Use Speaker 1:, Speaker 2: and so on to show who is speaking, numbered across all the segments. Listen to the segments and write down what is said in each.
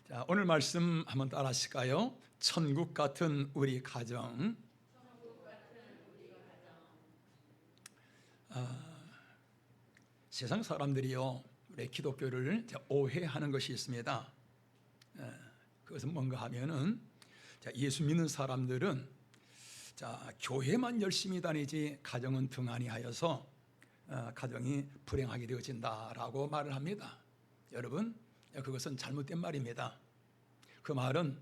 Speaker 1: 자, 오늘 말씀 한번 따라 하실까요? 천국 같은 우리 가정. 세상 사람들이요, 우리 기독교를 오해하는 것이 있습니다. 그것은 뭔가 하면은, 예수 믿는 사람들은 교회만 열심히 다니지 가정은 등한히 하여서 가정이 불행하게 되어진다라고 말을 합니다. 여러분, 그것은 잘못된 말입니다. 그 말은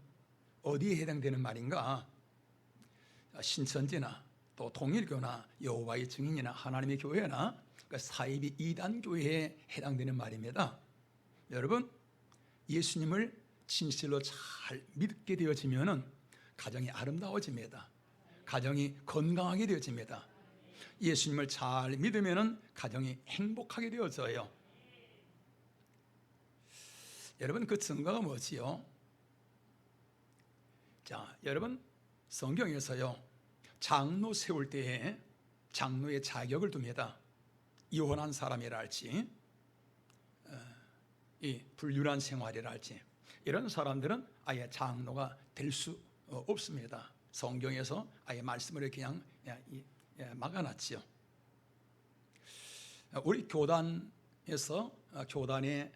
Speaker 1: 어디에 해당되는 말인가? 신천지나 또 통일교나 여호와의 증인이나 하나님의 교회나 사이비 이단 교회에 해당되는 말입니다. 여러분, 예수님을 진실로 잘 믿게 되어지면은 가정이 아름다워집니다. 가정이 건강하게 되어집니다. 예수님을 잘 믿으면은 가정이 행복하게 되어져요. 여러분, 그 증거가 뭐지요? 자, 여러분, 성경에서요, 장로 세울 때에 장로의 자격을 둡니다. 이혼한 사람이랄지, 이 불륜한 생활이랄지, 이런 사람들은 아예 장로가 될 수 없습니다. 성경에서 아예 말씀을 그냥 막아놨지요. 우리 교단에서 교단의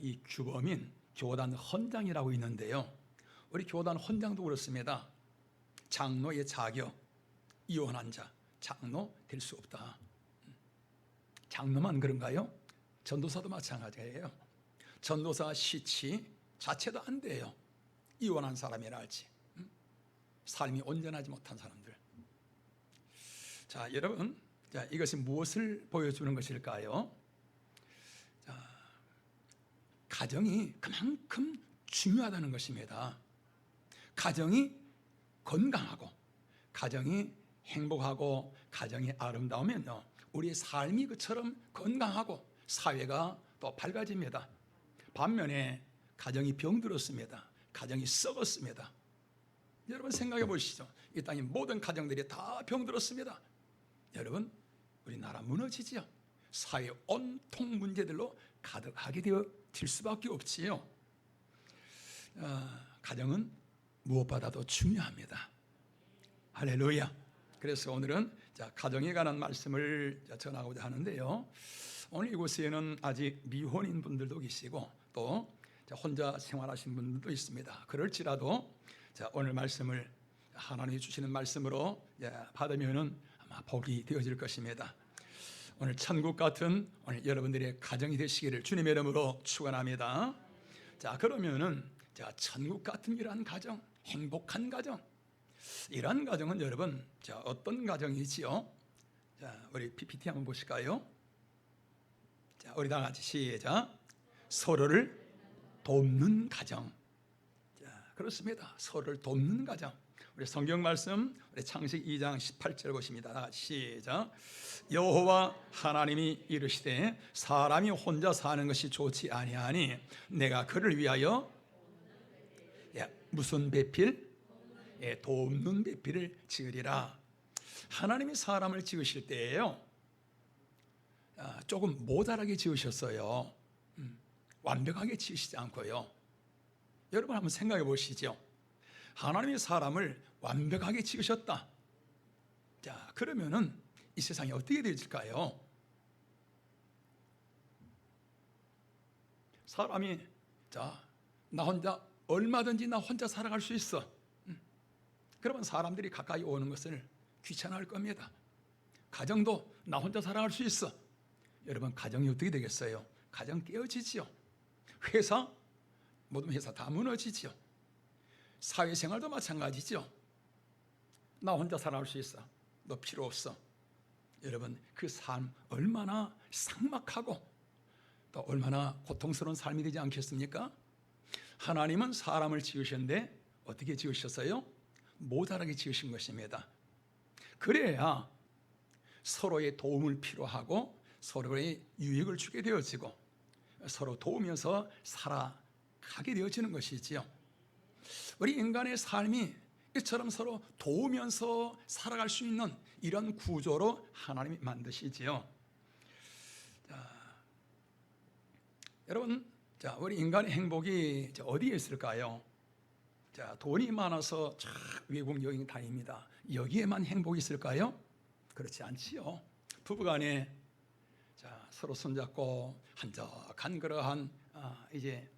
Speaker 1: 이 규범인 교단 헌장이라고 있는데요, 우리 교단 헌장도 그렇습니다. 장로의 자격, 이혼한 자 장로 될 수 없다. 장로만 그런가요? 전도사도 마찬가지예요. 전도사 시치 자체도 안 돼요. 이혼한 사람이랄지, 삶이 온전하지 못한 사람들. 자, 여러분, 이것이 무엇을 보여주는 것일까요? 가정이 그만큼 중요하다는 것입니다. 가정이 건강하고 가정이 행복하고 가정이 아름다우면요, 우리의 삶이 그처럼 건강하고 사회가 또 밝아집니다. 반면에 가정이 병들었습니다. 가정이 썩었습니다. 여러분, 생각해 보시죠. 이 땅의 모든 가정들이 다 병들었습니다. 여러분, 우리나라 무너지죠. 사회 온통 문제들로 가득하게 되어질 수밖에 없지요. 가정은 무엇보다도 중요합니다. 할렐루야. 그래서 오늘은 가정에 관한 말씀을 전하고자 하는데요, 오늘 이곳에는 아직 미혼인 분들도 계시고 또 혼자 생활하신 분들도 있습니다. 그럴지라도 오늘 말씀을 하나님이 주시는 말씀으로 받으면은 아마 복이 되어질 것입니다. 오늘 천국 같은 오늘 여러분들의 가정이 되시기를 주님의 이름으로 축원합니다. 자, 그러면은 천국 같은 이러한 가정, 행복한 가정, 이러한 가정은 여러분 어떤 가정이지요? 자, 우리 PPT 한번 보실까요? 자, 우리 다 같이 시작. 서로를 돕는 가정. 자, 그렇습니다. 서로를 돕는 가정. 우리 성경 말씀, 우리 창세기 2장 18절 보십니다. 다 같이 시작. 여호와 하나님이 이르시되 사람이 혼자 사는 것이 좋지 아니하니 내가 그를 위하여 무슨 배필? 돕는 배필을 지으리라. 하나님이 사람을 지으실 때에요, 조금 모자라게 지으셨어요. 완벽하게 지으시지 않고요. 여러분 한번 생각해 보시죠. 하나님이 사람을 완벽하게 지으셨다. 자, 그러면은 이 세상이 어떻게 되어질까요? 사람이 나 혼자 얼마든지 나 혼자 살아갈 수 있어. 그러면 사람들이 가까이 오는 것을 귀찮아할 겁니다. 가정도 나 혼자 살아갈 수 있어. 여러분, 가정이 어떻게 되겠어요? 가정 깨어지지요. 회사, 모든 회사 다 무너지지요. 사회생활도 마찬가지죠. 나 혼자 살아갈 수 있어. 너 필요 없어. 여러분, 그 삶 얼마나 삭막하고 또 얼마나 고통스러운 삶이 되지 않겠습니까? 하나님은 사람을 지으셨는데 어떻게 지으셨어요? 모자라게 지으신 것입니다. 그래야 서로의 도움을 필요하고 서로의 유익을 주게 되어지고 서로 도우면서 살아가게 되어지는 것이지요. 우리 인간의 삶이 이처럼 서로 도우면서 살아갈 수 있는 이런 구조로 하나님이 만드시지요. 자, 여러분, 자, 우리 인간의 행복이 어디에 있을까요? 자, 돈이 많아서 쫙 외국 여행 다닙니다. 여기에만 행복이 있을까요? 그렇지 않지요. 부부간에 자, 서로 손잡고 한적한 그러한 이제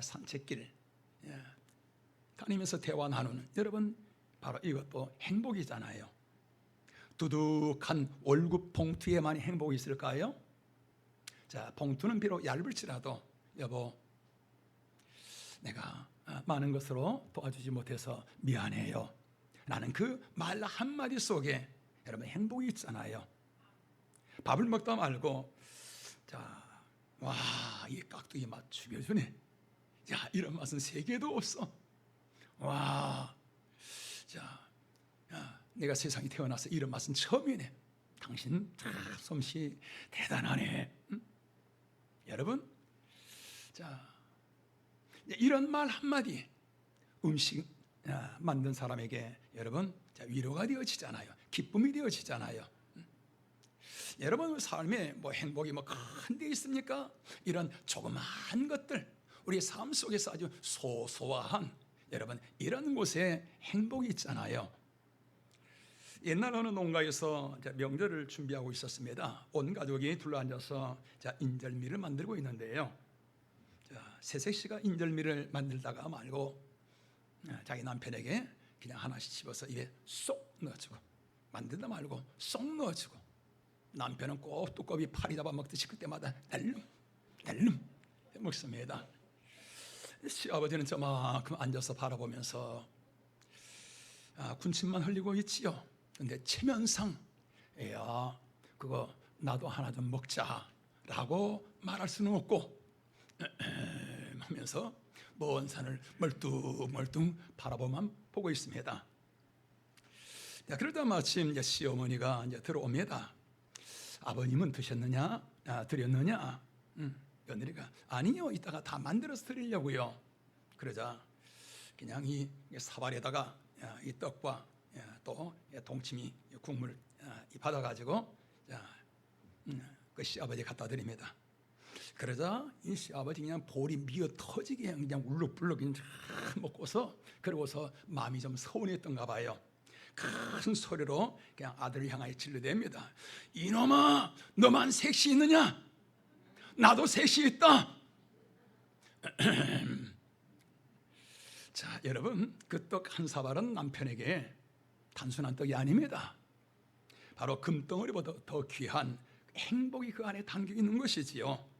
Speaker 1: 산책길 다니면서 대화 나누는, 여러분 바로 이것도 행복이잖아요. 두둑한 월급 봉투에만 행복이 있을까요? 자, 봉투는 비록 얇을지라도 여보, 내가 많은 것으로 도와주지 못해서 미안해요. 라는 그 말 한마디 속에 여러분 행복이 있잖아요. 밥을 먹다 말고 자, 와, 이 깍두기 맛 죽여주네. 야, 이런 맛은 세계에도 없어. 와, 자, 야, 내가 세상에 태어나서 이런 맛은 처음이네. 당신 솜씨 대단하네. 응? 여러분, 자, 이런 말 한마디 음식 만든 사람에게 여러분 위로가 되어지잖아요. 기쁨이 되어지잖아요. 여러분 삶에 뭐 행복이 뭐 큰 데 있습니까? 이런 조그마한 것들, 우리 삶 속에서 아주 소소한 여러분 이런 곳에 행복이 있잖아요. 옛날 어느 농가에서 명절을 준비하고 있었습니다. 온 가족이 둘러앉아서 인절미를 만들고 있는데요. 새색 씨가 인절미를 만들다가 말고 자기 남편에게 그냥 하나씩 집어서 입에 쏙 넣어주고, 만들다 말고 쏙 넣어주고, 남편은 꼭 두꺼비 파리 잡아먹듯이 그때마다 날름 먹습니다. 시아버지는 저만큼 앉아서 바라보면서 군침만 흘리고 있지요. 근데 체면상 야, 그거 나도 하나 좀 먹자라고 말할 수는 없고 하면서 먼 산을 멀뚱멀뚱 바라보만 보고 있습니다. 그러다 마침 이제 시어머니가 이제 들어옵니다. 아버님은 드셨느냐? 드렸느냐? 며느리가 아니요, 이따가 다 만들어서 드리려고요. 그러자 그냥 이 사발에다가 이 떡과 또 동치미 국물 받아가지고 그 시아버지 갖다 드립니다. 그러자 이 시아버지 그냥 볼이 미어 터지게 그냥 울룩불룩 먹고서, 그러고서 마음이 좀 서운했던가 봐요. 큰 소리로 그냥 아들을 향하여 질러댑니다. 이놈아, 너만 색시 있느냐? 나도 색시 있다. 자, 여러분, 그 떡 한 사발은 남편에게 단순한 떡이 아닙니다. 바로 금덩어리보다 더 귀한 행복이 그 안에 담겨 있는 것이지요.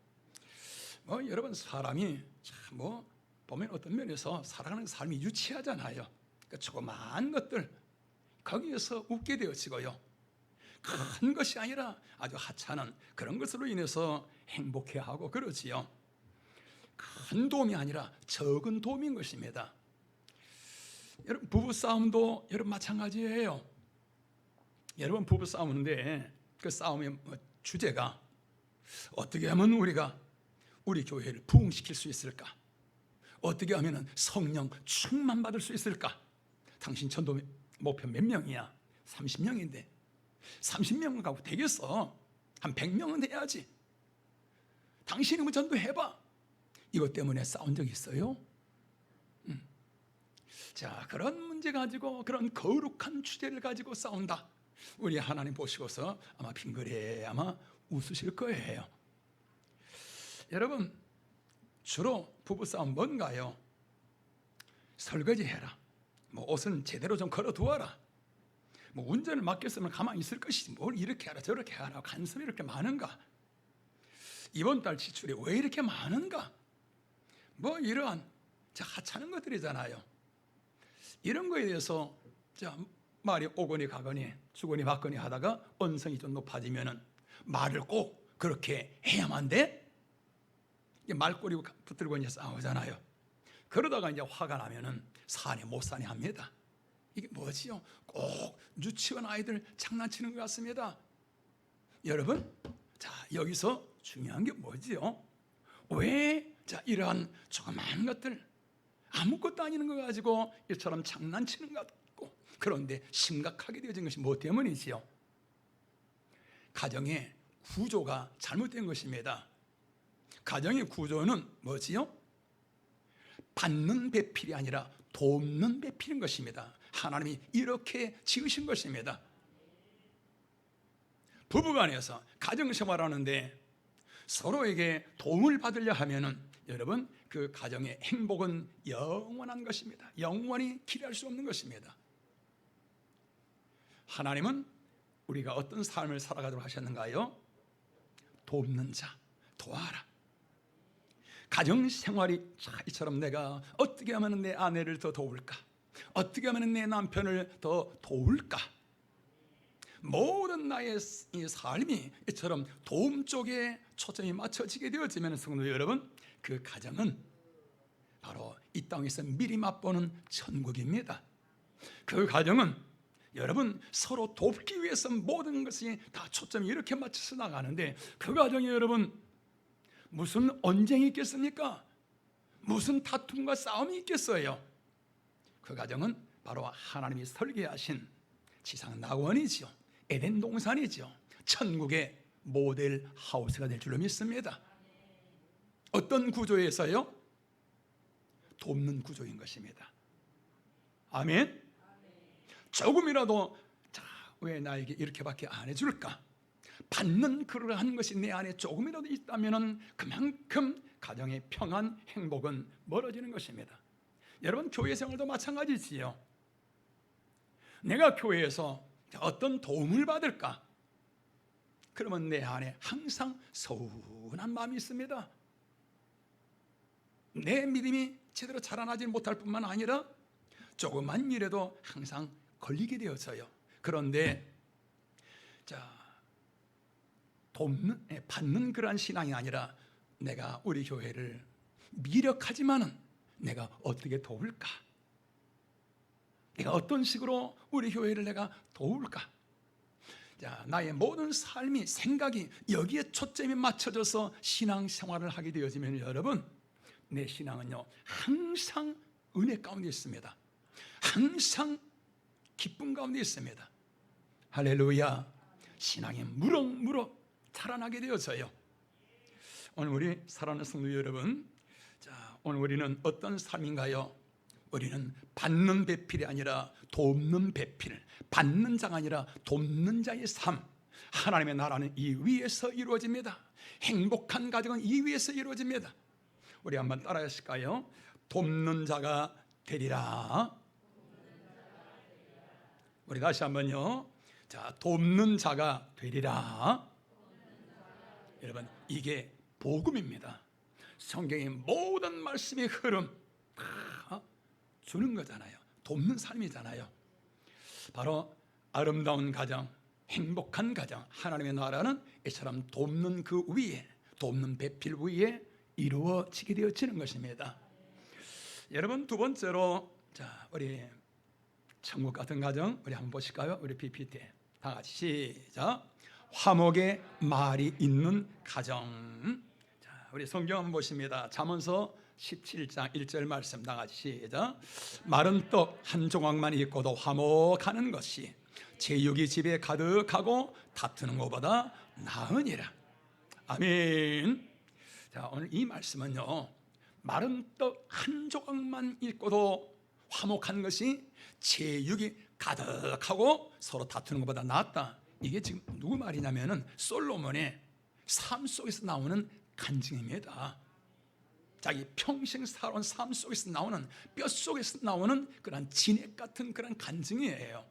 Speaker 1: 여러분, 사람이 참 보면 어떤 면에서 살아가는 삶이 유치하잖아요. 그러니까 조그마한 것들 거기에서 웃게 되어지고요. 큰 것이 아니라 아주 하찮은 그런 것으로 인해서 행복해하고 그러지요. 큰 도움이 아니라 적은 도움인 것입니다. 여러분, 부부싸움도 여러분 마찬가지예요. 여러분, 부부싸움인데 그 싸움의 주제가 어떻게 하면 우리가 우리 교회를 부흥시킬 수 있을까? 어떻게 하면 성령 충만 받을 수 있을까? 당신 전도 목표 몇 명이야? 30명인데 30명은 가고 되겠어? 한 100명은 돼야지. 당신이 뭐 전도해봐. 이것 때문에 싸운 적 있어요? 자, 그런 문제 가지고, 그런 거룩한 주제를 가지고 싸운다. 우리 하나님 보시고서 아마 빙그레 아마 웃으실 거예요. 여러분, 주로 부부싸움 뭔가요? 설거지 해라. 옷은 제대로 좀 걸어두어라. 운전을 맡겼으면 가만히 있을 것이지 뭘 이렇게 하라 저렇게 하라, 간섭이 이렇게 많은가? 이번 달 지출이 왜 이렇게 많은가? 이러한 하찮은 것들이잖아요. 이런 거에 대해서 말이 오거니 가거니 주거니 받거니 하다가 언성이 좀 높아지면은 말을 꼭 그렇게 해야만 돼? 말꼬리 붙들고 이제 싸우잖아요. 그러다가 이제 화가 나면은 사내 못 사내 합니다. 이게 뭐지요? 꼭 유치원 아이들 장난치는 것 같습니다. 여러분, 자, 여기서 중요한 게 뭐지요? 왜 이러한 조그마한 것들 아무것도 아닌 거 가지고 이처럼 장난치는 것 같고, 그런데 심각하게 되어진 것이 뭐 때문이지요? 가정의 구조가 잘못된 것입니다. 가정의 구조는 뭐지요? 받는 배필이 아니라 돕는 배필인 것입니다. 하나님이 이렇게 지으신 것입니다. 부부간에서 가정생활하는데 서로에게 도움을 받으려 하면은 여러분 그 가정의 행복은 영원한 것입니다. 영원히 기대할 수 없는 것입니다. 하나님은 우리가 어떤 삶을 살아가도록 하셨는가요? 돕는 자, 도와라. 가정생활이 이처럼 내가 어떻게 하면 내 아내를 더 도울까? 어떻게 하면 내 남편을 더 도울까? 모든 나의 이 삶이 이처럼 도움 쪽에 초점이 맞춰지게 되어지면 성도 여러분, 그 가정은 바로 이 땅에서 미리 맛보는 천국입니다. 그 가정은 여러분 서로 돕기 위해서 모든 것이 다 초점이 이렇게 맞춰서 나가는데 그 가정에 여러분 무슨 언쟁이 있겠습니까? 무슨 다툼과 싸움이 있겠어요? 그 가정은 바로 하나님이 설계하신 지상 낙원이지요. 에덴 동산이지요. 천국의 모델 하우스가 될 줄로 믿습니다. 어떤 구조에서요? 돕는 구조인 것입니다. 아멘. 조금이라도 왜 나에게 이렇게밖에 안 해줄까? 받는 그러한 것이 내 안에 조금이라도 있다면 그만큼 가정의 평안, 행복은 멀어지는 것입니다. 여러분 교회 생활도 마찬가지지요. 내가 교회에서 어떤 도움을 받을까? 그러면 내 안에 항상 서운한 마음이 있습니다. 내 믿음이 제대로 자라나지 못할 뿐만 아니라 조그만 일에도 항상 걸리게 되어서요. 그런데 받는 그러한 신앙이 아니라 내가 우리 교회를 미력하지만은 내가 어떻게 도울까? 내가 어떤 식으로 우리 교회를 내가 도울까? 나의 모든 삶이 생각이 여기에 초점이 맞춰져서 신앙생활을 하게 되어지면 여러분 내 신앙은요 항상 은혜 가운데 있습니다. 항상 기쁨 가운데 있습니다. 할렐루야. 신앙이 무럭무럭 자라나게 되어서요. 오늘 우리 사랑하는 성도 여러분, 오늘 우리는 어떤 삶인가요? 우리는 받는 배필이 아니라 돕는 배필, 받는 자가 아니라 돕는 자의 삶. 하나님의 나라는 이 위에서 이루어집니다. 행복한 가정은 이 위에서 이루어집니다. 우리 한번 따라하실까요? 돕는 자가 되리라. 우리 다시 한번요. 돕는 자가 되리라. 여러분 이게 복음입니다. 성경의 모든 말씀의 흐름 다 주는 거잖아요. 돕는 삶이잖아요. 바로 아름다운 가정, 행복한 가정, 하나님의 나라는 이처럼 돕는 그 위에, 돕는 배필 위에 이루어지게 되어지는 것입니다. 여러분 두 번째로 우리 천국 같은 가정 우리 한번 보실까요? 우리 PPT 다 같이 시작. 화목의 말이 있는 가정. 우리 성경 한번 보십니다. 잠언서 17장 1절 말씀 다 같이 시작. 마른 떡 한 조각만 있고도 화목하는 것이 제육이 집에 가득하고 다투는 것보다 나으니라. 아멘. 오늘 이 말씀은요, 마른 떡 한 조각만 있고도 화목한 것이 제육이 가득하고 서로 다투는 것보다 낫다. 이게 지금 누구 말이냐면은 솔로몬의 삶 속에서 나오는 간증입니다. 자기 평생 살아온 삶 속에서 나오는, 뼈 속에서 나오는 그런 진액 같은 그런 간증이에요.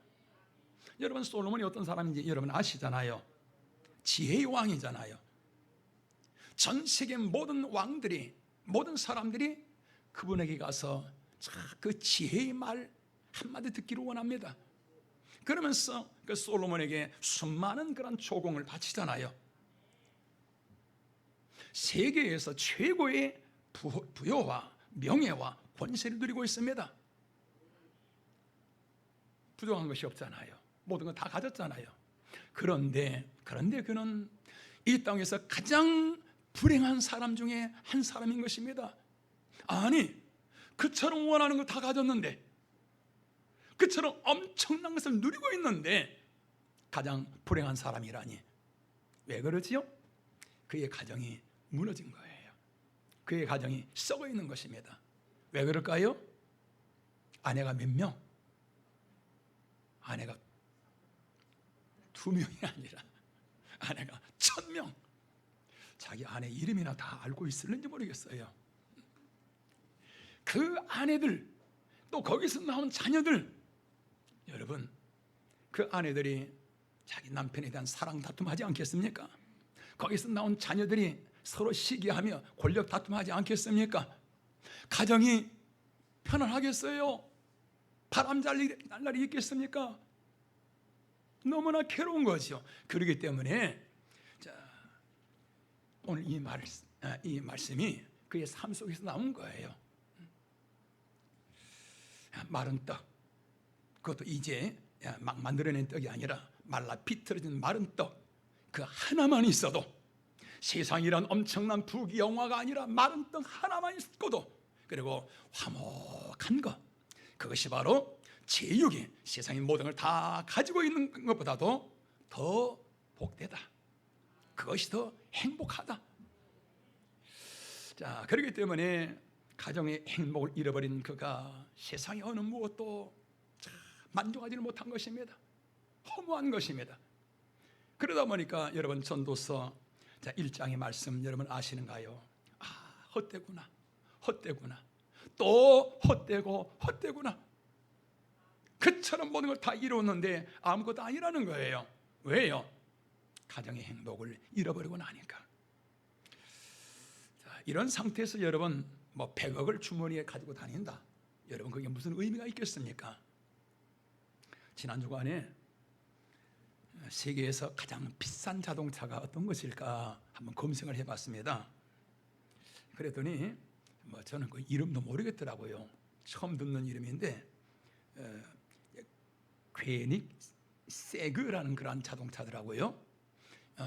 Speaker 1: 여러분 솔로몬이 어떤 사람인지 여러분 아시잖아요. 지혜의 왕이잖아요. 전 세계 모든 왕들이, 모든 사람들이 그분에게 가서 그 지혜의 말 한마디 듣기를 원합니다. 그러면서 그 솔로몬에게 수많은 그런 조공을 바치잖아요. 세계에서 최고의 부여와 명예와 권세를 누리고 있습니다. 부족한 것이 없잖아요. 모든 건 다 가졌잖아요. 그런데 그는 이 땅에서 가장 불행한 사람 중에 한 사람인 것입니다. 아니, 그처럼 원하는 거 다 가졌는데, 그처럼 엄청난 것을 누리고 있는데 가장 불행한 사람이라니. 왜 그러지요? 그의 가정이 무너진 거예요. 그의 가정이 썩어 있는 것입니다. 왜 그럴까요? 아내가 몇 명? 아내가 2명이 아니라 아내가 1000명. 자기 아내 이름이나 다 알고 있을는지 모르겠어요. 그 아내들, 또 거기서 나온 자녀들, 여러분, 그 아내들이 자기 남편에 대한 사랑 다툼하지 않겠습니까? 거기서 나온 자녀들이 서로 시기하며 권력 다툼하지 않겠습니까? 가정이 편안하겠어요? 바람 잘 날 날이 있겠습니까? 너무나 괴로운 거죠. 그렇기 때문에 오늘 이 말씀이 그의 삶 속에서 나온 거예요. 마른 떡, 그것도 이제 막 만들어낸 떡이 아니라 말라 비틀어진 마른 떡, 그 하나만 있어도, 세상이란 엄청난 부귀영화가 아니라 마른 떡 하나만 있고도, 그리고 화목한 것, 그것이 바로 제육이 세상의 모든 걸 다 가지고 있는 것보다도 더 복되다. 그것이 더 행복하다. 자, 그렇기 때문에 가정의 행복을 잃어버린 그가 세상의 어느 무엇도 만족하지는 못한 것입니다. 허무한 것입니다. 그러다 보니까 여러분, 전도서 1장의 말씀 여러분 아시는가요? 헛되구나, 헛되구나, 또 헛되고 헛되구나. 그처럼 모든 걸 다 이루었는데 아무것도 아니라는 거예요. 왜요? 가정의 행복을 잃어버리고 나니까. 자, 이런 상태에서 여러분 100억을 주머니에 가지고 다닌다. 여러분, 그게 무슨 의미가 있겠습니까? 지난 주간에 세계에서 가장 비싼 자동차가 어떤 것일까 한번 검색을 해봤습니다. 그랬더니 저는 그 이름도 모르겠더라고요. 처음 듣는 이름인데 퀘닉세그라는 그런 자동차더라고요.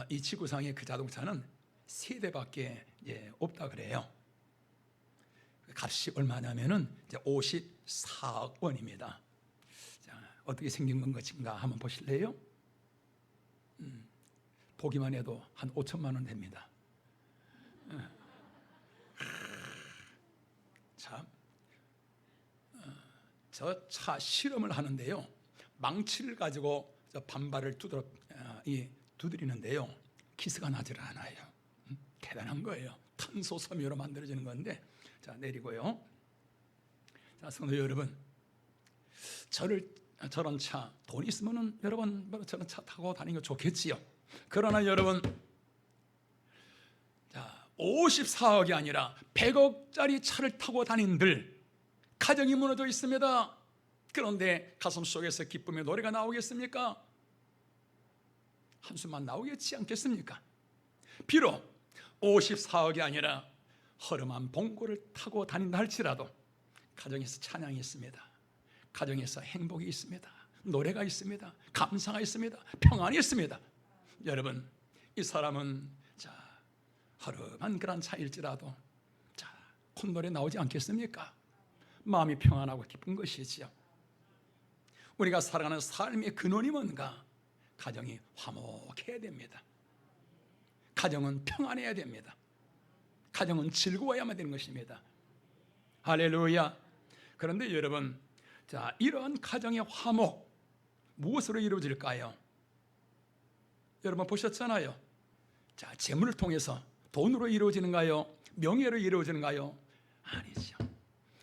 Speaker 1: 이 지구상에 그 자동차는 3대밖에 없다 그래요. 값이 얼마냐면은 54억 원입니다. 자, 어떻게 생긴 것인가 한번 보실래요? 보기만 해도 한 5천만 원 됩니다. 참, 저 차 실험을 하는데요, 망치를 가지고 반발을 두드리는데요, 기스가 나질 않아요. 대단한 거예요. 탄소 섬유로 만들어지는 건데, 자, 내리고요. 자, 성도 여러분, 저런 차, 돈 있으면은 여러분 저런 차 타고 다니는 거 좋겠지요. 그러나 여러분, 자, 54억이 아니라 100억짜리 차를 타고 다닌들 가정이 무너져 있습니다. 그런데 가슴 속에서 기쁨의 노래가 나오겠습니까? 한숨만 나오겠지 않겠습니까? 비록 54억이 아니라 허름한 봉고를 타고 다닌다 할지라도 가정에서 찬양이 있습니다. 가정에서 행복이 있습니다. 노래가 있습니다. 감사가 있습니다. 평안이 있습니다. 여러분, 이 사람은 허름한 그런 차일지라도 콧노래 나오지 않겠습니까? 마음이 평안하고 기쁜 것이지요. 우리가 살아가는 삶의 근원이 뭔가? 가정이 화목해야 됩니다. 가정은 평안해야 됩니다. 가정은 즐거워야만 되는 것입니다. 할렐루야. 그런데 여러분, 이러한 가정의 화목 무엇으로 이루어질까요? 여러분 보셨잖아요. 재물을 통해서, 돈으로 이루어지는가요? 명예로 이루어지는가요? 아니죠.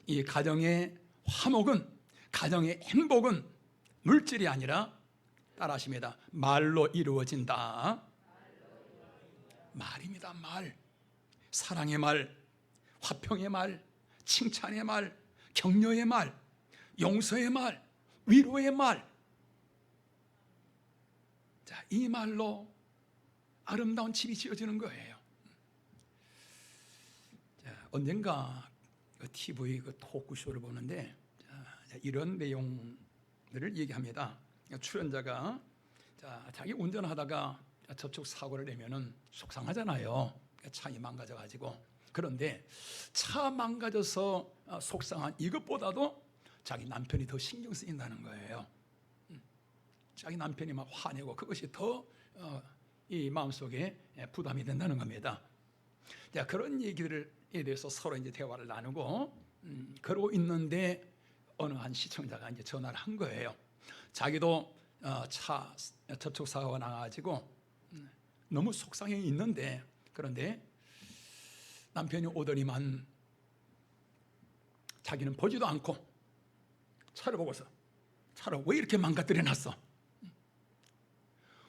Speaker 1: 이 가정의 화목은, 가정의 행복은 물질이 아니라, 따라하십니다, 말로 이루어진다. 말입니다. 말. 사랑의 말, 화평의 말, 칭찬의 말, 격려의 말, 용서의 말, 위로의 말. 자, 이 말로 아름다운 집이 지어지는 거예요. 자, 언젠가 그 TV 그 토크쇼를 보는데 이런 내용들을 얘기합니다. 출연자가 자기 운전하다가 접촉 사고를 내면은 속상하잖아요. 차이 망가져가지고. 그런데 차 망가져서 속상한 이것보다도 자기 남편이 더 신경 쓰인다는 거예요. 자기 남편이 막 화내고 그것이 더 이 마음속에 부담이 된다는 겁니다. 자, 그런 얘기들을 대해서 서로 이제 대화를 나누고 그러고 있는데 어느 한 시청자가 이제 전화를 한 거예요. 자기도 차 접촉 사고가 나가지고 너무 속상해 있는데, 그런데 남편이 오더니만 자기는 보지도 않고 차를 보고서 차를 왜 이렇게 망가뜨려 놨어?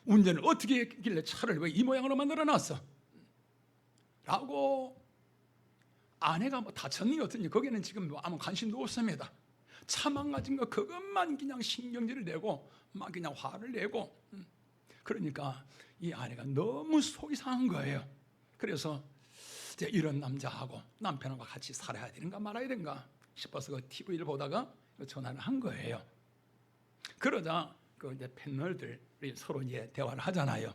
Speaker 1: 운전을 어떻게 했길래 차를 왜 이 모양으로 만들어 놨어? 라고. 아내가 뭐 다쳤니 어떻니 거기는 지금 아무 관심도 없습니다. 차 망가진 거 그것만 그냥 신경질을 내고 막 그냥 화를 내고, 그러니까 이 아내가 너무 속이 상한 거예요. 그래서 이제 이런 남자하고 남편하고 같이 살아야 되는가 말아야 되는가 싶어서 그 TV를 보다가 전화를 한 거예요. 그러자 그 이제 패널들이 서로 이제 대화를 하잖아요.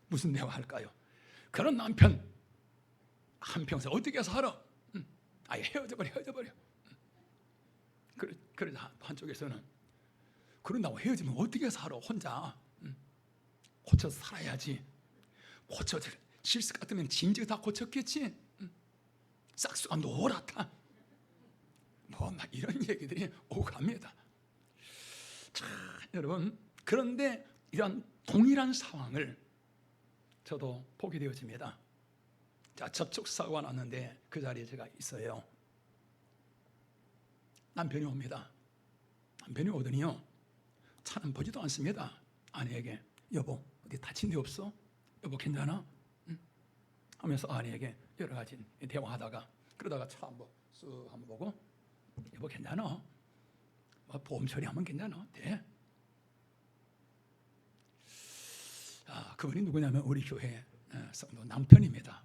Speaker 1: 무슨 대화할까요? 그런 남편 한평생 어떻게 살아? 아예 헤어져버려. 그러자 한쪽에서는 그런다고 헤어지면 어떻게 살아? 혼자 고쳐서 살아야지. 고쳐서 실수 같으면 짐지가 다 고쳤겠지. 싹수가 노랗다. 뭐 막 이런 얘기들이 오고 갑니다. 자, 여러분, 그런데 이런 동일한 상황을 저도 보게 되어집니다. 자, 접촉사고가 났는데 그 자리에 제가 있어요. 남편이 옵니다. 남편이 오더니요, 차는 보지도 않습니다. 아내에게 여보 어디 다친 데 없어? 여보 괜찮아? 하면서 아내에게 여러 가지 대화하다가 그러다가 차 한번 쓱 한번 보고 여보 괜찮아? 뭐 보험 처리하면 괜찮아? 네. 그분이 누구냐면 우리 교회 성도 남편입니다.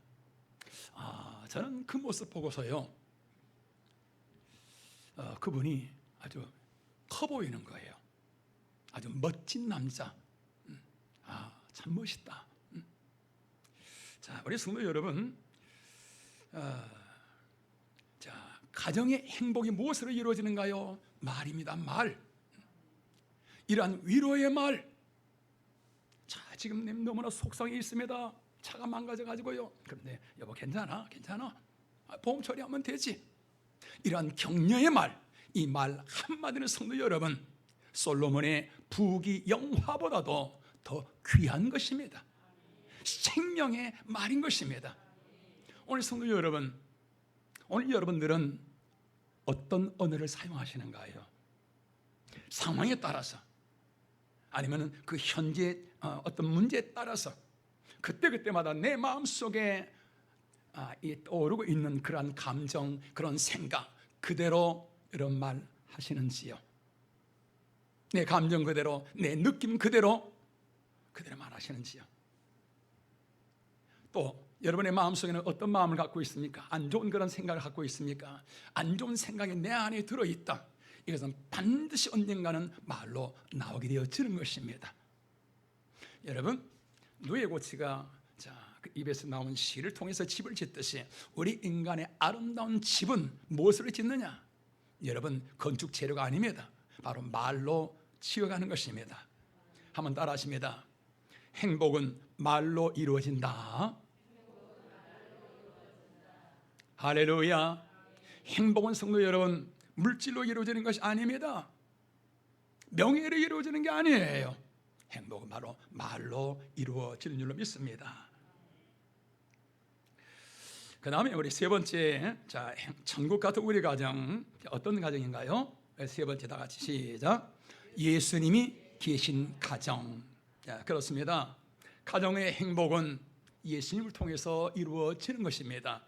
Speaker 1: 저는 그 모습 보고서요, 그분이 아주 커 보이는 거예요. 아주 멋진 남자. 참 멋있다. 자, 우리 성도 여러분, 자, 가정의 행복이 무엇으로 이루어지는가요? 말입니다. 말. 이러한 위로의 말. 자, 지금 너무나 속상해 있습니다. 차가 망가져가지고요. 그런데 여보 괜찮아? 보험 처리하면 되지. 이러한 격려의 말, 이 말 한마디는 성도 여러분, 솔로몬의 부귀영화보다도 더 귀한 것입니다. 생명의 말인 것입니다. 오늘 성도 여러분, 오늘 여러분들은 어떤 언어를 사용하시는가요? 상황에 따라서, 아니면 그 현재 어떤 문제에 따라서 그때그때마다 내 마음속에 떠오르고 있는 그런 감정, 그런 생각 그대로 이런 말 하시는지요? 내 감정 그대로, 내 느낌 그대로 말하시는지요? 또 여러분의 마음속에는 어떤 마음을 갖고 있습니까? 안 좋은 그런 생각을 갖고 있습니까? 안 좋은 생각이 내 안에 들어있다. 이것은 반드시 언젠가는 말로 나오게 되어지는 것입니다. 여러분, 누에고치가 그 입에서 나온 시를 통해서 집을 짓듯이 우리 인간의 아름다운 집은 무엇으로 짓느냐? 여러분, 건축 재료가 아닙니다. 바로 말로 지어가는 것입니다. 한번 따라하십니다. 행복은 말로 이루어진다. 할렐루야. 행복은 성도 여러분, 물질로 이루어지는 것이 아닙니다. 명예로 이루어지는 게 아니에요. 행복은 바로 말로 이루어지는 줄로 믿습니다. 그 다음에 우리 세 번째, 자, 천국 같은 우리 가정, 어떤 가정인가요? 세 번째 다 같이 시작. 예수님이 계신 가정. 자, 그렇습니다. 가정의 행복은 예수님을 통해서 이루어지는 것입니다.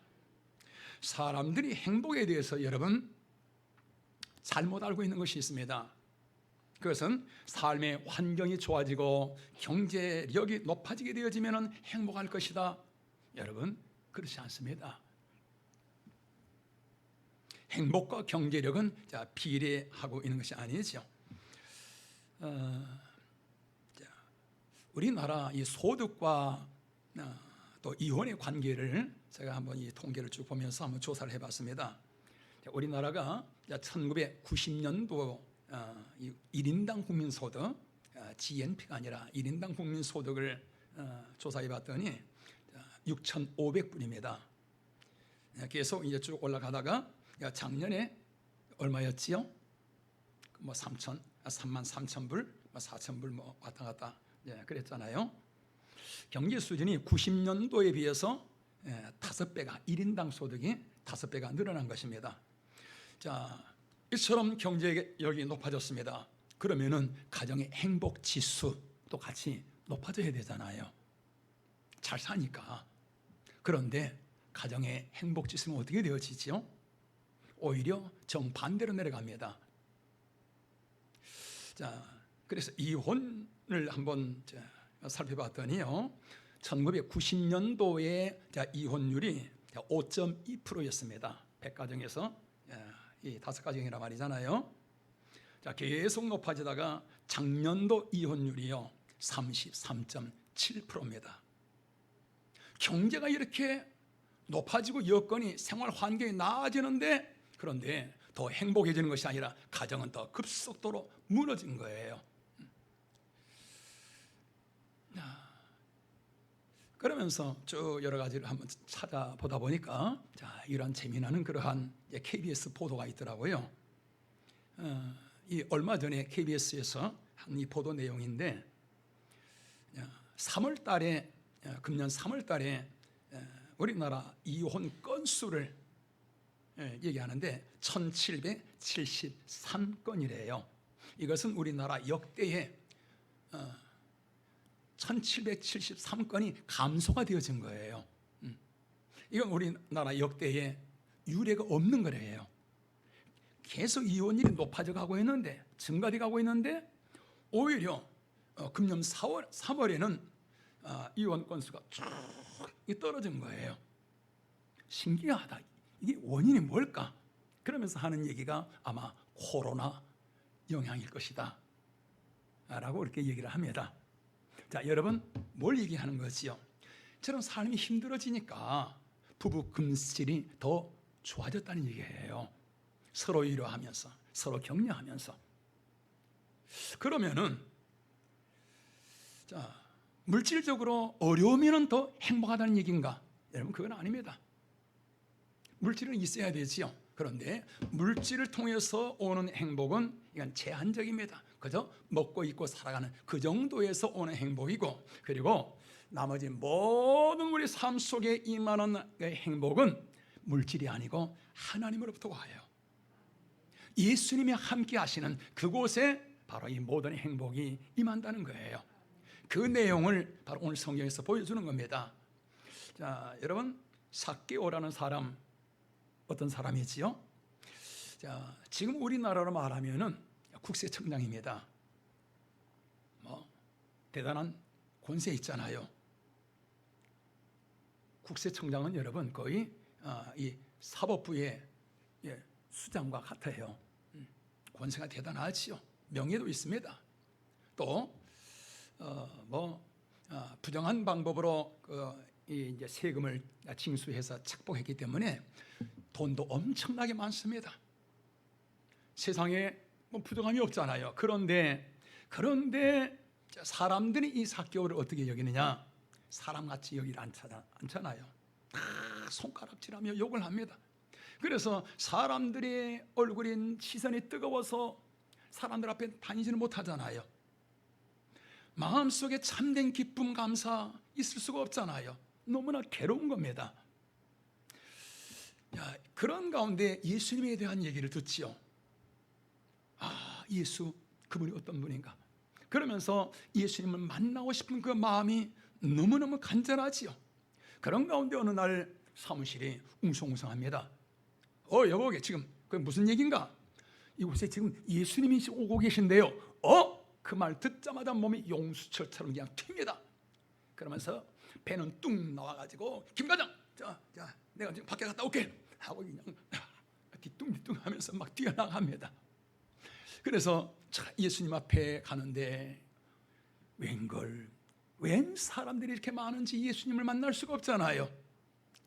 Speaker 1: 사람들이 행복에 대해서 여러분 잘못 알고 있는 것이 있습니다. 그것은 삶의 환경이 좋아지고 경제력이 높아지게 되어지면 행복할 것이다. 여러분, 그렇지 않습니다. 행복과 경제력은 비례하고 있는 것이 아니죠. 우리나라 이 소득과 또 이혼의 관계를 제가 한번 이 통계를 쭉 보면서 한번 조사를 해봤습니다. 우리나라가 1990년도 1인당 국민소득, GNP가 아니라 1인당 국민소득을 조사해봤더니 6,500불입니다. 계속 이제 쭉 올라가다가 작년에 얼마였지요? 뭐 3만 3천 불, 4천 불 뭐 왔다 갔다 그랬잖아요. 경제 수준이 90년도에 비해서 5배가 1인당 소득이 5배가 늘어난 것입니다. 자, 이처럼 경제력이 높아졌습니다. 그러면은 가정의 행복 지수도 같이 높아져야 되잖아요. 잘 사니까. 그런데 가정의 행복 지수는 어떻게 되어지죠? 오히려 정반대로 내려갑니다. 자, 그래서 이혼을 한번 살펴봤더니요, 1990년도에 이혼율이 5.2%였습니다. 100가정에서 이 5가정이라 말이잖아요. 자, 계속 높아지다가 작년도 이혼율이요 33.7%입니다. 경제가 이렇게 높아지고 여건이 생활 환경이 나아지는데, 그런데 더 행복해지는 것이 아니라 가정은 더 급속도로 무너진 거예요. 그러면서 쭉 여러 가지를 한번 찾아보다 보니까 자, 이런 재미나는 그러한 KBS 보도가 있더라고요. 이 얼마 전에 KBS에서 한 이 보도 내용인데, 3월 달에 금년 3월 달에 우리나라 이혼 건수를 얘기하는데 1773건이래요. 이것은 우리나라 역대의 1773건이 감소가 되어진 거예요. 이건 우리나라 역대에 유례가 없는 거래요. 계속 이혼율이 높아져 가고 있는데, 증가돼 가고 있는데, 오히려 금년 3월에는 이혼 건수가 쭉 떨어진 거예요. 신기하다. 이게 원인이 뭘까? 그러면서 하는 얘기가 아마 코로나 영향일 것이다 라고 이렇게 얘기를 합니다. 자, 여러분, 뭘 얘기하는 거지요? 저런 삶이 힘들어지니까 부부 금실이 더 좋아졌다는 얘기예요. 서로 위로하면서, 서로 격려하면서. 그러면은 자, 물질적으로 어려우면 더 행복하다는 얘기인가? 여러분, 그건 아닙니다. 물질은 있어야 되지요. 그런데 물질을 통해서 오는 행복은 이건 제한적입니다. 그저 먹고 입고 살아가는 그 정도에서 오는 행복이고, 그리고 나머지 모든 우리 삶 속에 임하는 행복은 물질이 아니고 하나님으로부터 와요. 예수님이 함께 하시는 그곳에 바로 이 모든 행복이 임한다는 거예요. 그 내용을 바로 오늘 성경에서 보여주는 겁니다. 자, 여러분, 삭개오라는 사람 어떤 사람이지요? 자, 지금 우리나라로 말하면은 국세청장입니다. 뭐 대단한 권세 있잖아요. 국세청장은 여러분 거의 이 사법부의 수장과 같아요. 권세가 대단하지요. 명예도 있습니다. 또 부정한 방법으로 이제 세금을 징수해서 착복했기 때문에 돈도 엄청나게 많습니다. 세상에 뭐 부정함이 없잖아요. 그런데 사람들이 이 삭개오를 어떻게 여기느냐? 사람같이 여기를 않잖아요. 다 손가락질하며 욕을 합니다. 그래서 사람들의 얼굴인 시선이 뜨거워서 사람들 앞에 다니지는 못하잖아요. 마음속에 참된 기쁨, 감사 있을 수가 없잖아요. 너무나 괴로운 겁니다. 야, 그런 가운데 예수님에 대한 얘기를 듣지요. 아, 예수, 그분이 어떤 분인가? 그러면서 예수님을 만나고 싶은 그 마음이 너무너무 간절하지요. 그런 가운데 어느 날 사무실이 웅성웅성합니다. 여보게, 지금 그 무슨 얘기인가? 이곳에 지금 예수님이 오고 계신데요. 그 말 듣자마자 몸이 용수철처럼 그냥 튑니다. 그러면서 배는 뚝 나와가지고 김 과장, 자, 내가 지금 밖에 갔다 올게 하고 그냥 뒤뚱뒤뚱 하면서 막 뛰어나갑니다. 그래서 예수님 앞에 가는데 웬 사람들이 이렇게 많은지 예수님을 만날 수가 없잖아요.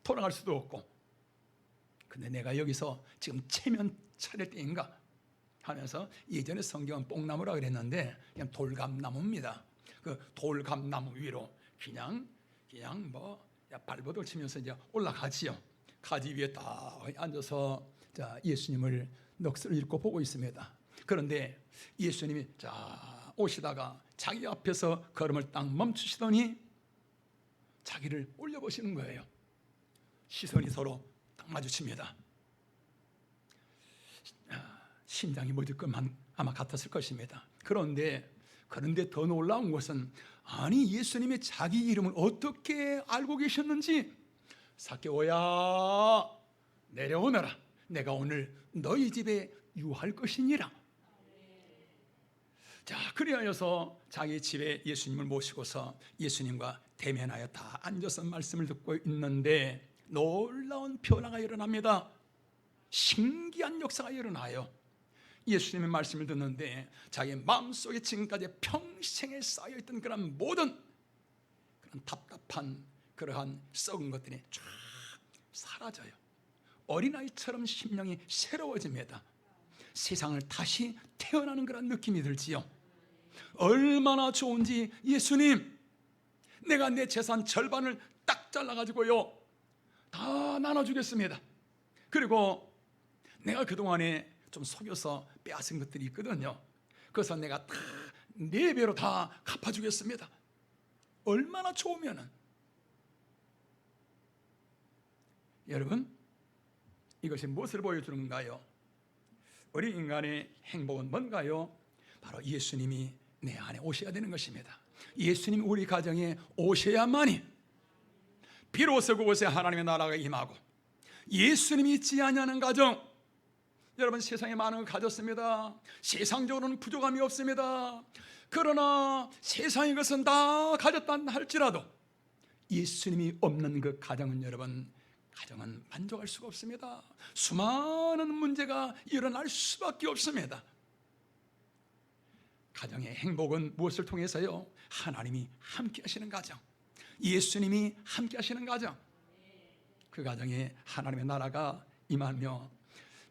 Speaker 1: 돌아갈 수도 없고. 근데 내가 여기서 지금 체면 차릴 때인가 하면서, 예전에 성경은 뽕나무라 그랬는데 그냥 돌감나무입니다. 그 돌감나무 위로 그냥 뭐 발버둥 치면서 이제 올라가지요. 가지 위에 딱 앉아서 자, 예수님을 넋을 잃고 보고 있습니다. 그런데 예수님이 자 오시다가 자기 앞에서 걸음을 딱 멈추시더니 자기를 올려보시는 거예요. 시선이 서로 딱 마주칩니다. 심장이 멎을 것만 아마 같았을 것입니다. 그런데 더 놀라운 것은 아니 예수님이 자기 이름을 어떻게 알고 계셨는지 삭개오야 내려오너라 내가 오늘 너희 집에 유할 것이니라. 자 그리하여서 자기 집에 예수님을 모시고서 예수님과 대면하여 다 앉아서 말씀을 듣고 있는데 놀라운 변화가 일어납니다. 신기한 역사가 일어나요. 예수님의 말씀을 듣는데 자기 마음속에 지금까지 평생에 쌓여있던 그런 모든 그런 답답한 그러한 썩은 것들이 쫙 사라져요. 어린아이처럼 심령이 새로워집니다. 세상을 다시 태어나는 그런 느낌이 들지요. 얼마나 좋은지 예수님 내가 내 재산 절반을 딱 잘라가지고요 다 나눠주겠습니다. 그리고 내가 그동안에 좀 속여서 빼앗은 것들이 있거든요. 그래서 내가 다 4배로 다 갚아주겠습니다. 얼마나 좋으면은. 여러분 이것이 무엇을 보여주는가요? 우리 인간의 행복은 뭔가요? 바로 예수님이 내 안에 오셔야 되는 것입니다. 예수님이 우리 가정에 오셔야만이 비로소 그곳에 하나님의 나라가 임하고 예수님이 있지 아니하는 가정, 여러분 세상에 많은 걸 가졌습니다. 세상적으로는 부족함이 없습니다. 그러나 세상의 것은 다 가졌다 할지라도 예수님이 없는 그 가정은 여러분 가정은 만족할 수가 없습니다. 수많은 문제가 일어날 수밖에 없습니다. 가정의 행복은 무엇을 통해서요? 하나님이 함께 하시는 가정, 예수님이 함께 하시는 가정, 그 가정에 하나님의 나라가 임하며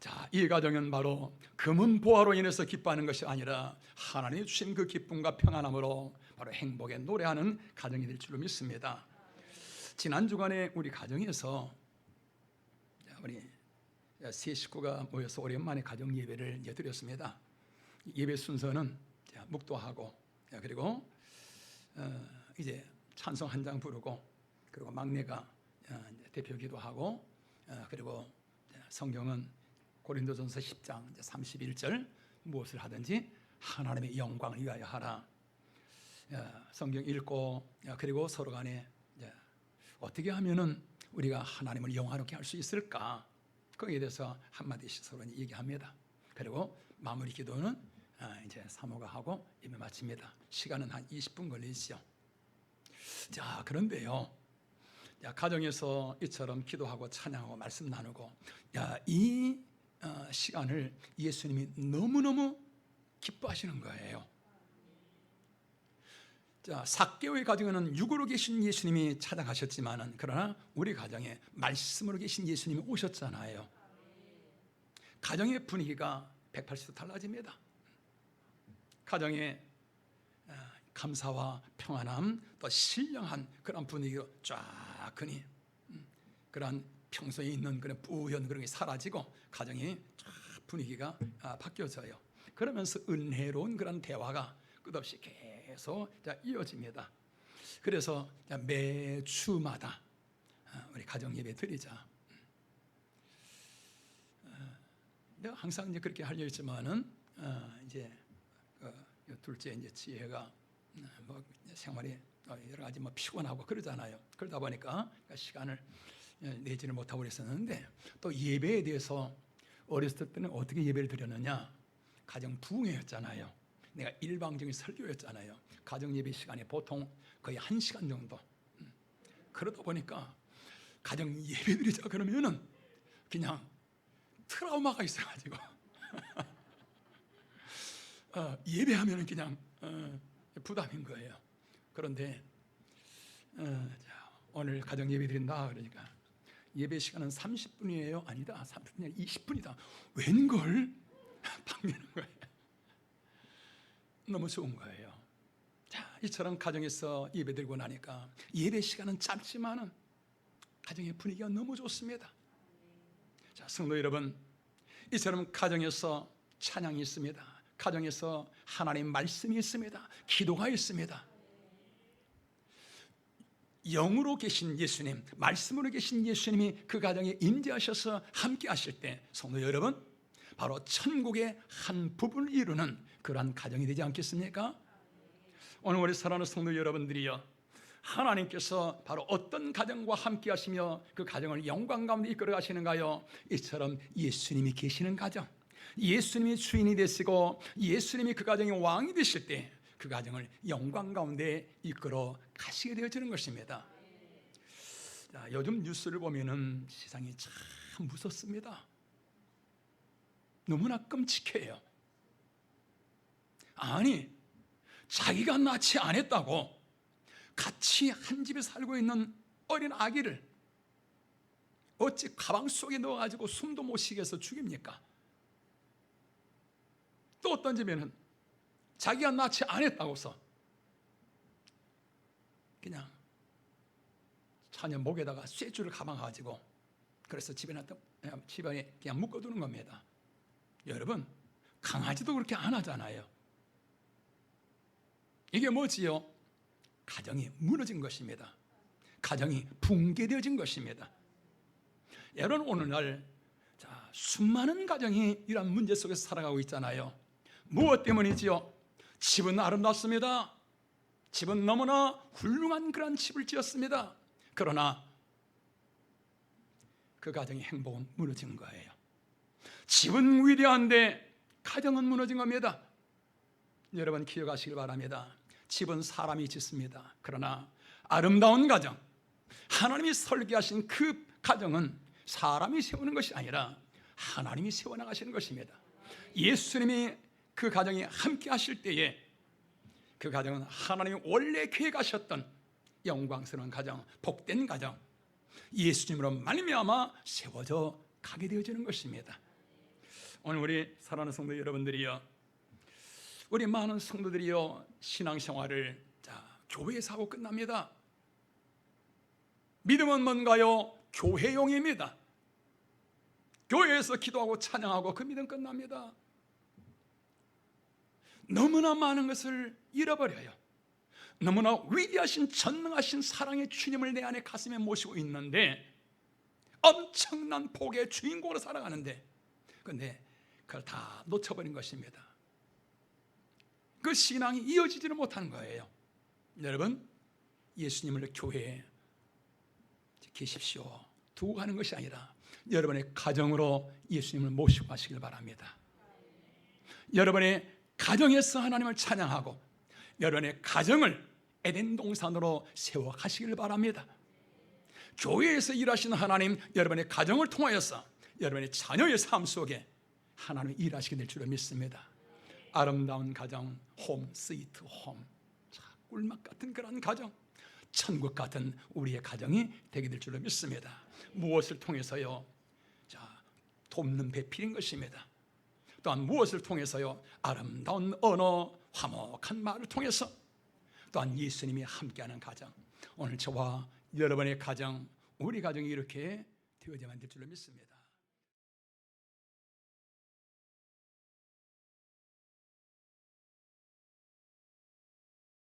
Speaker 1: 자, 이 가정은 바로 금은 보화로 인해서 기뻐하는 것이 아니라 하나님이 주신 그 기쁨과 평안함으로 바로 행복에 노래하는 가정이 될 줄로 믿습니다. 지난 주간에 우리 가정에서 우리 세 식구가 모여서 오랜만에 가정 예배를 드렸습니다. 예배 순서는 묵도하고 그리고 이제 찬송 한 장 부르고 그리고 막내가 대표 기도하고 그리고 성경은 고린도전서 10장 31절 무엇을 하든지 하나님의 영광을 위하여 하라. 성경 읽고 그리고 서로 간에 어떻게 하면은 우리가 하나님을 영화롭게 할 수 있을까? 거기에 대해서 한마디씩 서로 얘기합니다. 그리고 마무리 기도는 이제 사모가 하고 예배 마칩니다. 시간은 한 20분 걸리죠. 자, 그런데요. 가정에서 이처럼 기도하고 찬양하고 말씀 나누고 이 시간을 예수님이 너무너무 기뻐하시는 거예요. 자, 삭개오의 가정에는 육으로 계신 예수님이 찾아가셨지만은 그러나 우리 가정에 말씀으로 계신 예수님이 오셨잖아요. 가정의 분위기가 180도 달라집니다. 가정에 감사와 평안함 또 신령한 그런 분위기로 쫙 그니 그런 평소에 있는 그런 뿌연 그런 게 사라지고 가정이 쫙 분위기가 바뀌어져요. 그러면서 은혜로운 그런 대화가 끝없이 계속 이어집니다. 그래서 매주마다 우리 가정 예배 드리자. 내가 항상 이제 그렇게 하려 했지만은 이제 둘째 이제 지혜가 뭐 생활이 여러 가지 뭐 피곤하고 그러잖아요. 그러다 보니까 시간을 내지를 못하고 그랬었는데 또 예배에 대해서 어렸을 때는 어떻게 예배를 드렸느냐? 가정 부흥회였잖아요. 내가 일방적인 설교였잖아요. 가정 예배 시간이 보통 거의 1시간 정도. 그러다 보니까 가정 예배 드리자 그러면은 그냥 트라우마가 있어가지고 예배하면은 그냥 부담인 거예요. 그런데 오늘 가정 예배 드린다 그러니까 예배 시간은 30분이에요? 아니다. 30분이 아니라 20분이다. 웬걸? 바뀌는 거예요. 너무 좋은 거예요. 자, 이처럼 가정에서 예배 드리고 나니까 예배 시간은 짧지만은 가정의 분위기가 너무 좋습니다. 자, 성도 여러분, 이처럼 가정에서 찬양이 있습니다. 가정에서 하나님 말씀이 있습니다. 기도가 있습니다. 영으로 계신 예수님, 말씀으로 계신 예수님이 그 가정에 임재하셔서 함께 하실 때 성도 여러분, 바로 천국의 한 부분을 이루는 그러한 가정이 되지 않겠습니까? 오늘 우리 사랑하는 성도 여러분들이요, 하나님께서 바로 어떤 가정과 함께 하시며 그 가정을 영광 가운데 이끌어 가시는가요? 이처럼 예수님이 계시는 가정, 예수님이 주인이 되시고 예수님이 그 가정의 왕이 되실 때 그 가정을 영광 가운데 이끌어 가시게 되어지는 것입니다. 자, 요즘 뉴스를 보면은 세상이 참 무섭습니다. 너무나 끔찍해요. 아니, 자기가 낳지 않았다고 같이 한 집에 살고 있는 어린 아기를 어찌 가방 속에 넣어가지고 숨도 못 쉬게 해서 죽입니까? 또 어떤 집에는 자기가 낳지 않았다고서 그냥 자녀 목에다가 쇠줄을 감아가지고 그래서 집에 그냥 묶어두는 겁니다. 여러분, 강아지도 그렇게 안 하잖아요. 이게 뭐지요? 가정이 무너진 것입니다. 가정이 붕괴되어진 것입니다. 여러분, 오늘날 수많은 가정이 이런 문제 속에서 살아가고 있잖아요. 무엇 때문이지요? 집은 아름답습니다. 집은 너무나 훌륭한 그런 집을 지었습니다. 그러나 그 가정의 행복은 무너진 거예요. 집은 위대한데 가정은 무너진 겁니다. 여러분 기억하시길 바랍니다. 집은 사람이 짓습니다. 그러나 아름다운 가정, 하나님이 설계하신 그 가정은 사람이 세우는 것이 아니라 하나님이 세워나가시는 것입니다. 예수님이 그 가정에 함께 하실 때에 그 가정은 하나님이 원래 계획하셨던 영광스러운 가정, 복된 가정, 예수님으로 말미암아 세워져 가게 되어지는 것입니다. 오늘 우리 사랑하는 성도 여러분들이요, 우리 많은 성도들이요, 신앙생활을 교회에서 하고 끝납니다. 믿음은 뭔가요? 교회용입니다. 교회에서 기도하고 찬양하고 그 믿음 끝납니다. 너무나 많은 것을 잃어버려요. 너무나 위대하신 전능하신 사랑의 주님을 내 안에 가슴에 모시고 있는데 엄청난 복의 주인공으로 살아가는데, 그런데 그걸 다 놓쳐버린 것입니다. 그 신앙이 이어지지를 못한 거예요. 여러분, 예수님을 교회에 계십시오 두고 가는 것이 아니라 여러분의 가정으로 예수님을 모시고 가시길 바랍니다. 여러분의 가정에서 하나님을 찬양하고 여러분의 가정을 에덴 동산으로 세워 가시길 바랍니다. 교회에서 일하시는 하나님, 여러분의 가정을 통하여서 여러분의 자녀의 삶 속에 하나님이 일하시게 될 줄을 믿습니다. 아름다운 가정, 홈 스위트 홈, 꿀맛 같은 그런 가정, 천국 같은 우리의 가정이 되게 될 줄을 믿습니다. 무엇을 통해서요? 돕는 배필인 것입니다. 또한 무엇을 통해서요? 아름다운 언어, 화목한 말을 통해서, 또한 예수님이 함께하는 가정, 오늘 저와 여러분의 가정, 우리 가정이 이렇게 되어야만 될 줄을 믿습니다.